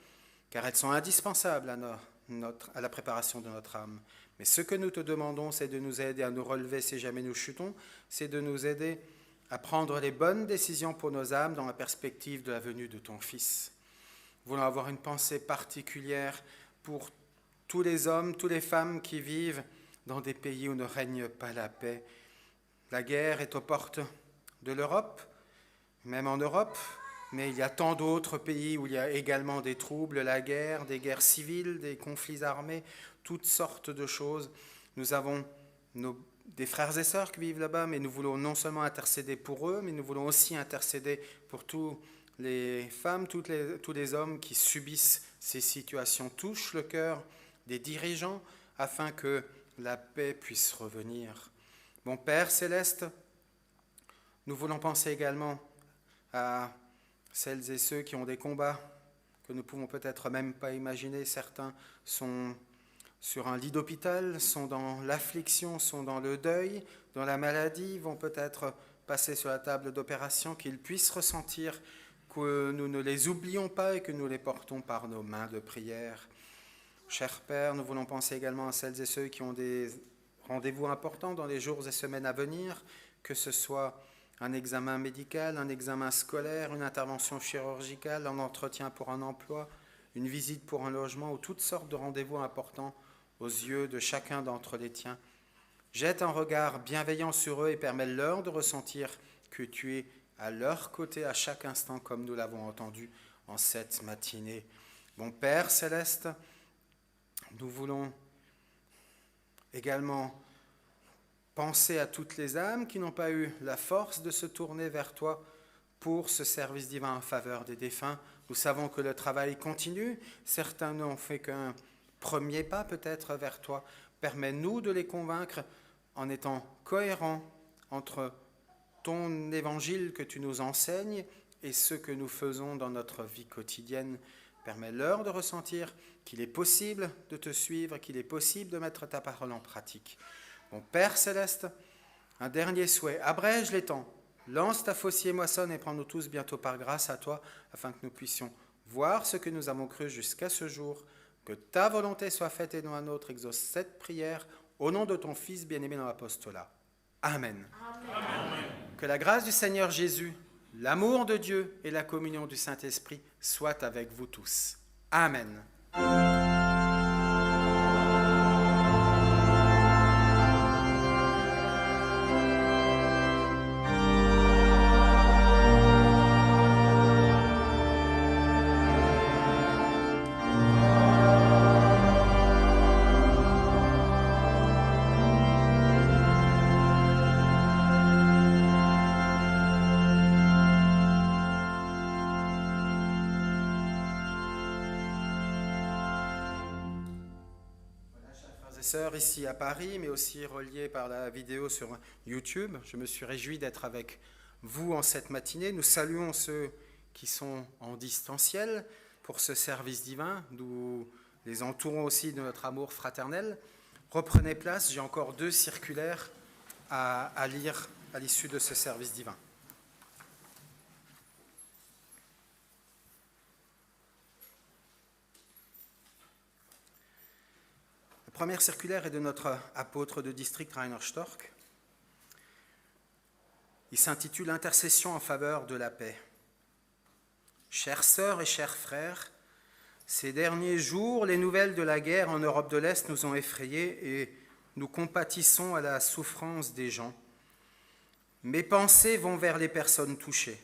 car elles sont indispensables à la préparation de notre âme. Mais ce que nous te demandons, c'est de nous aider à nous relever si jamais nous chutons, c'est de nous aider à prendre les bonnes décisions pour nos âmes dans la perspective de la venue de ton Fils. Nous voulons avoir une pensée particulière pour tous les hommes, toutes les femmes qui vivent dans des pays où ne règne pas la paix. La guerre est aux portes de l'Europe, même en Europe, mais il y a tant d'autres pays où il y a également des troubles, la guerre, des guerres civiles, des conflits armés, toutes sortes de choses. Nous avons des frères et sœurs qui vivent là-bas, mais nous voulons non seulement intercéder pour eux, mais nous voulons aussi intercéder pour tous les femmes, tous les hommes qui subissent ces situations. Touche le cœur des dirigeants afin que la paix puisse revenir. Mon Père céleste, nous voulons penser également à celles et ceux qui ont des combats que nous ne pouvons peut-être même pas imaginer. Certains sont sur un lit d'hôpital, sont dans l'affliction, sont dans le deuil, dans la maladie, vont peut-être passer sur la table d'opération, qu'ils puissent ressentir que nous ne les oublions pas et que nous les portons par nos mains de prière. Cher Père, nous voulons penser également à celles et ceux qui ont des rendez-vous importants dans les jours et semaines à venir, que ce soit un examen médical, un examen scolaire, une intervention chirurgicale, un entretien pour un emploi, une visite pour un logement ou toutes sortes de rendez-vous importants aux yeux de chacun d'entre les tiens. Jette un regard bienveillant sur eux et permets-leur de ressentir que tu es à leur côté à chaque instant, comme nous l'avons entendu en cette matinée. Mon Père céleste, nous voulons également penser à toutes les âmes qui n'ont pas eu la force de se tourner vers toi pour ce service divin en faveur des défunts. Nous savons que le travail continue. Certains n'ont fait qu'un premier pas peut-être vers toi. Permets-nous de les convaincre en étant cohérents entre ton évangile que tu nous enseignes et ce que nous faisons dans notre vie quotidienne. Permets-leur de ressentir qu'il est possible de te suivre, qu'il est possible de mettre ta parole en pratique. Mon Père céleste, un dernier souhait, abrège les temps, lance ta faucille et moissonne et prends-nous tous bientôt par grâce à toi, afin que nous puissions voir ce que nous avons cru jusqu'à ce jour. Que ta volonté soit faite et non la nôtre. Exauce cette prière au nom de ton Fils bien-aimé dans l'apostolat. Amen. Amen. Que la grâce du Seigneur Jésus, l'amour de Dieu et la communion du Saint-Esprit soient avec vous tous. Amen. Sœurs ici à Paris, mais aussi reliés par la vidéo sur YouTube. Je me suis réjoui d'être avec vous en cette matinée. Nous saluons ceux qui sont en distanciel pour ce service divin. Nous les entourons aussi de notre amour fraternel. Reprenez place, j'ai encore 2 circulaires à lire à l'issue de ce service divin. La première circulaire est de notre apôtre de district Rainer Storck. Il s'intitule « Intercession en faveur de la paix ». Chères sœurs et chers frères, ces derniers jours, les nouvelles de la guerre en Europe de l'Est nous ont effrayés et nous compatissons à la souffrance des gens. Mes pensées vont vers les personnes touchées.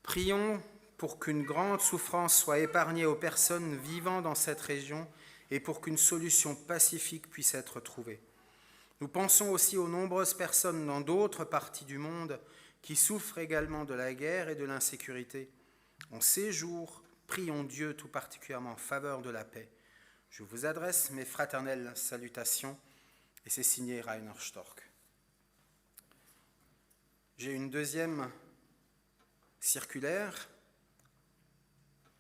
Prions pour qu'une grande souffrance soit épargnée aux personnes vivant dans cette région et pour qu'une solution pacifique puisse être trouvée. Nous pensons aussi aux nombreuses personnes dans d'autres parties du monde qui souffrent également de la guerre et de l'insécurité. En ces jours, prions Dieu tout particulièrement en faveur de la paix. Je vous adresse mes fraternelles salutations et c'est signé Rainer Storck. J'ai une deuxième circulaire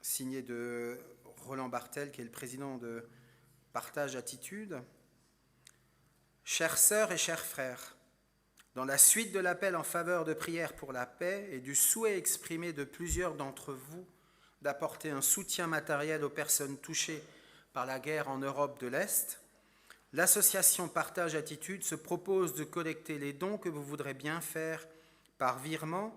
signée de Roland Bartel, qui est le président de Partage Attitude. Chères sœurs et chers frères, dans la suite de l'appel en faveur de prières pour la paix et du souhait exprimé de plusieurs d'entre vous d'apporter un soutien matériel aux personnes touchées par la guerre en Europe de l'Est, l'association Partage Attitude se propose de collecter les dons que vous voudrez bien faire par virement,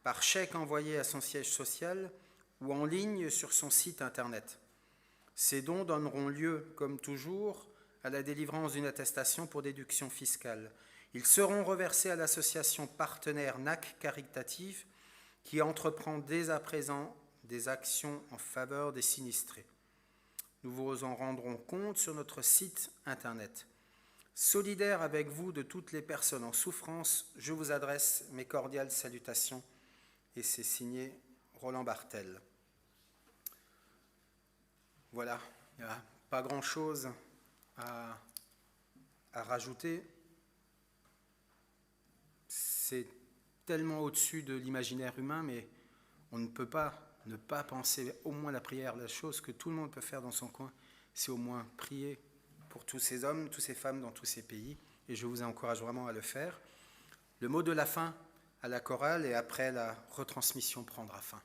par chèque envoyé à son siège social ou en ligne sur son site internet. Ces dons donneront lieu, comme toujours, à la délivrance d'une attestation pour déduction fiscale. Ils seront reversés à l'association partenaire NAC Caritative qui entreprend dès à présent des actions en faveur des sinistrés. Nous vous en rendrons compte sur notre site internet. Solidaire avec vous de toutes les personnes en souffrance, je vous adresse mes cordiales salutations et c'est signé Roland Bartel. Voilà, il n'y a pas grand-chose à rajouter. C'est tellement au-dessus de l'imaginaire humain, mais on ne peut pas ne pas penser au moins la prière. La chose que tout le monde peut faire dans son coin, c'est au moins prier pour tous ces hommes, toutes ces femmes dans tous ces pays. Et je vous encourage vraiment à le faire. Le mot de la fin à la chorale et après la retransmission prendra fin.